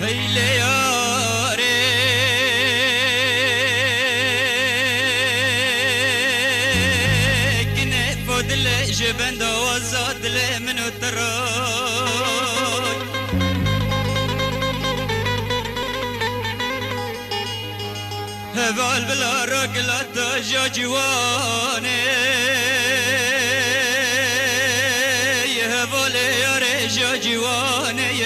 هیله یاره کنه فضل جبند وزاد منو تراي هبال بلا رقلة جاجواني هبال يا رجا جواني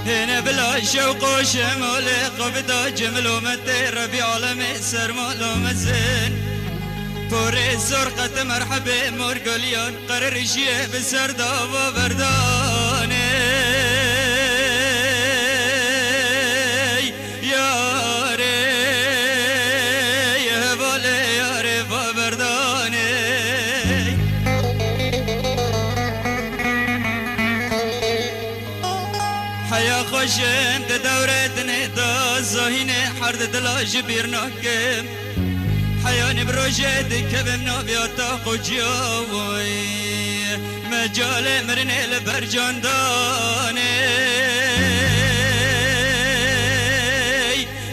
هنا بلا شوق وشمال قبضة جمل ومتير بعالم سرمال ومزن بوري زرقة مرحبا مرقليان قرر شيء بسردا وبرداني حيا خوشم ده دورتني دا زهيني حرد دلا جبير ناكم حياني بروجت كبمنا بياتا قجياوي مجال مرني لبرجان داني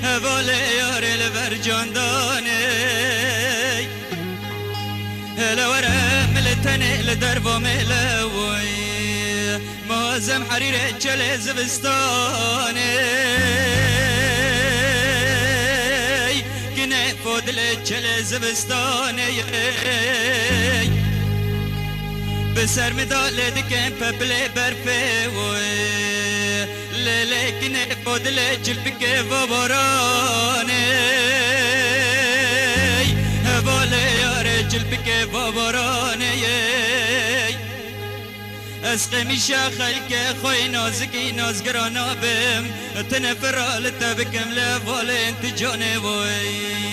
هبالي ياري لبرجان داني هلا ورا ملتني لدربو ملوي مازم حريرة جل زبستاني كنا فضل جل زبستاني بسر مدال دكين ببلي برفوي للي كنا فضل جل بك بابراني هبالي يا رجل بك بابراني اسقمی شاخل که خوی نازکی نازگرانا بم تنفرال تبکم لفال انت جانه وی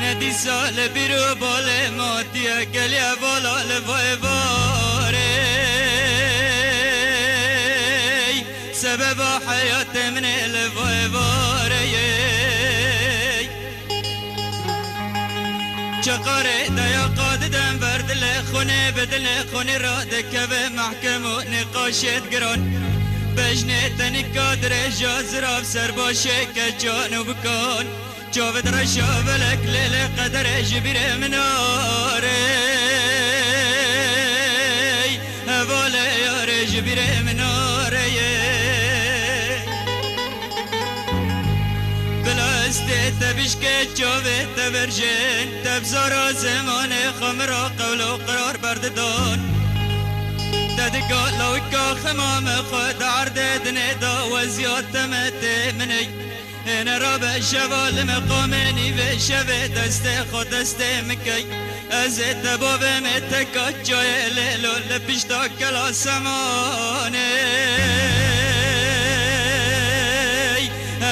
ندی سال بیرو بال ماتیه گلیه بالا لوای باره سبب حیات من لوای باره چقاره دیا قاددن بردل خونه بدل خونه را دکه محکم و نقاشت گران بجنه تنی کادر جازراف سر باشه که جانو بکن جاود رشا بلک لیل قدر جبیر مناره هوال یار جبیر مناره بلاسته تبش که جاوه تبرجن تبزارا زمان خمرا قول و قرار برددان دادقا لوکا خمام خود عرد دنیدا وزیاد تمت منی انا رابع شوال مقامني في شبه دسته خود دسته مكي ازت باب متكا جاي ليلو لبشتا كلا سماني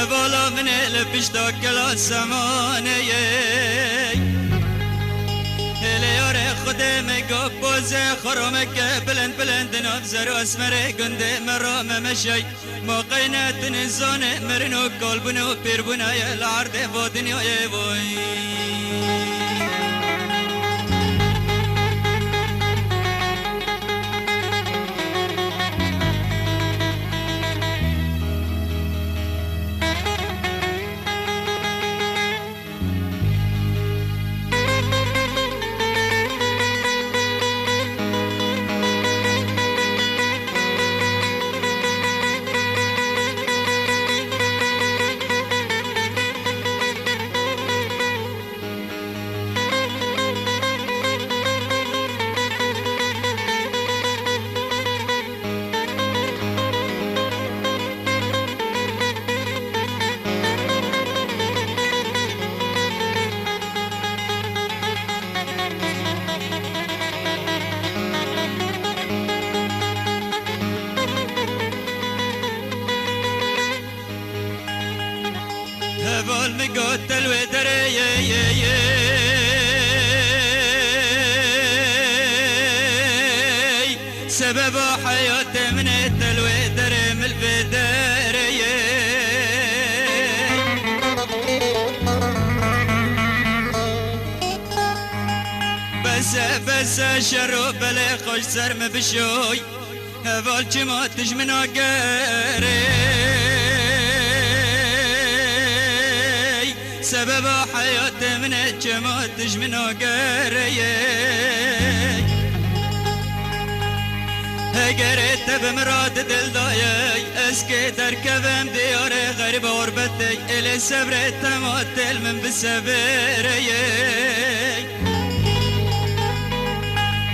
بالا من لبشتا كلا سماني هلیار خود مگا بازه خرامک بلند بلند نافزر اسمر گنده مرام مشی ما قینت نزان مرنو قلبنو پیربنای العرض و دنیای وی سبب حياتي من التلوي درم الفدارية بس شروب بلي خوش سرم بشوي هفال جما تجمنا قاري سبب حياتي من الجما تجمنا قاري هقريت بمراد دل دايي اسكي تركبم دياري غريب غربتي الي سبرت تماتل من بسبري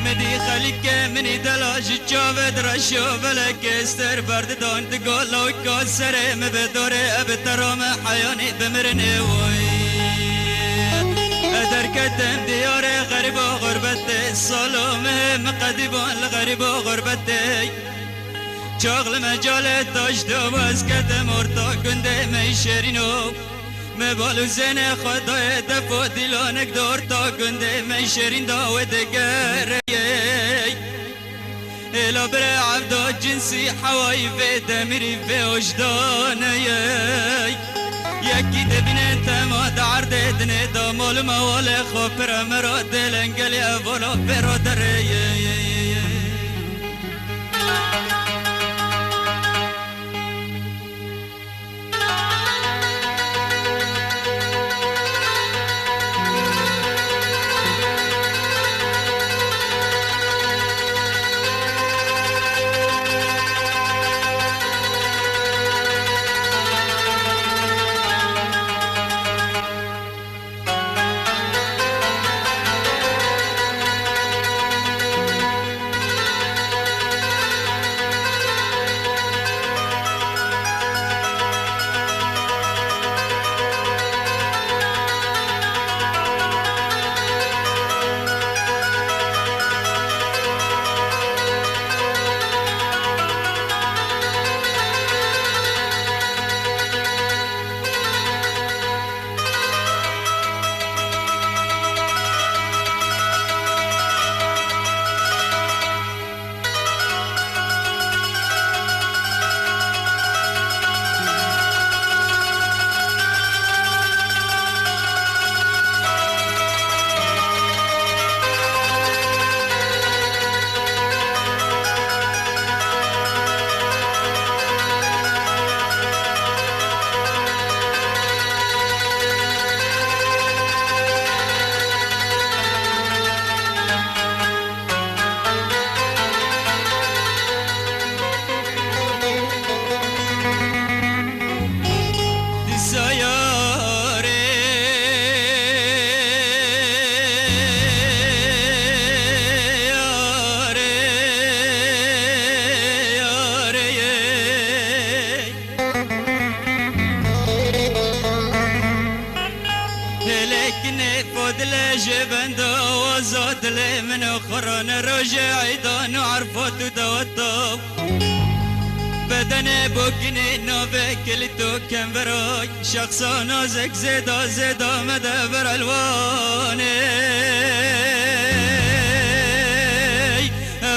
مدي خليك مني دلاج جاود رشو بلك استر برد دون تقول لو كسر مبدوري ابترام حياني بمرني وي دركتم دياري غريب وغربتي صالومه مقدبان الغريب وغربتي شغل مجال داشتو باز كتم ارتا كنده ميشرينو مبالو زن خدای دفو دیلانک دور تا کنده من شرین داود گریه الا بر عبدا جنسی حوایی في دمیری في وجدانه یکی دبینه تما دعرد دنه دا مال موال خواه مرا دلنگلی اولا برادره جبند وزاد لي من اخران رجعي دان عرفت دوتو بدن بوكني نوبك لتو كم براي شخصا نازك زدا مدبر الواني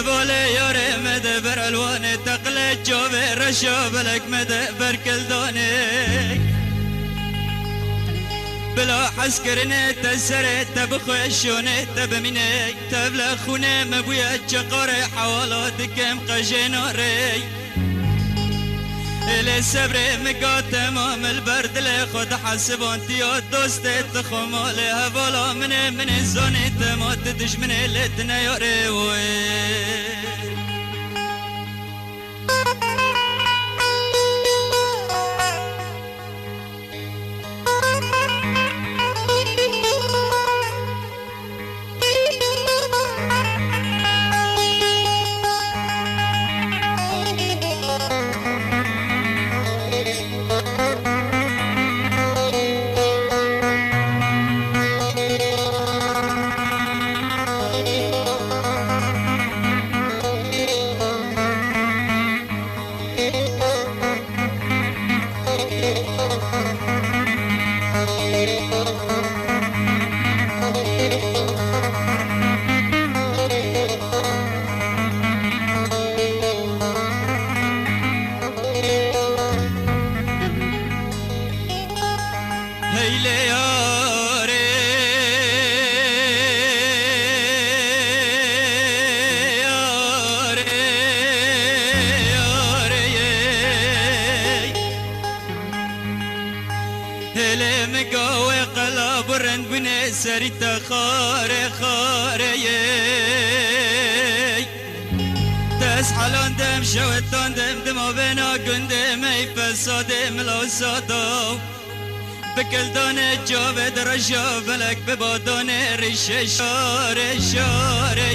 بولي ياري مدبر الواني تقلت جوبي رشابلك مدبر كلداني بلا حسكرني تسرت تبخشوني تبميني تبلا خوني مبويا تشقري حوالاتك مقجناري إلي صبري مقا تمام البرد لي خد حسبان تيا دوستي تخمالي هفالا من الزوني تمات تدشمني لتنا ياري وي سری خاره خاره دست حالان دم شوتان دم دم بنا گنده می فساد ملاسادا بکل دانه جاوید رجا بلک ببادانه ریشه شاره شاره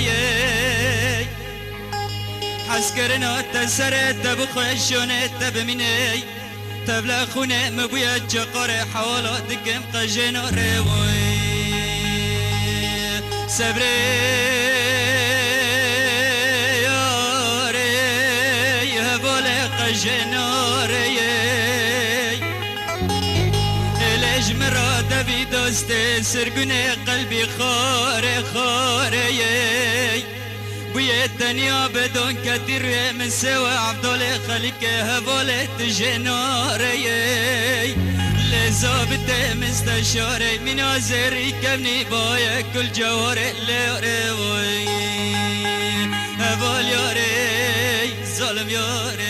حس کرنا تسره تب خوشونه تب مینه تبلا خونه مبویا جقار حوالا دکم قجنا روی صبری یاری هبال قجنا ری الج مرا دوی دوست سرگونه قلبی خاره خاره بوی دنیا بدون کتیر من سوى عبدال خلق هفولت جناري لزابت مستشاري من عزري كمني بايا كل جواري لوري هفول ياري ظالم ياري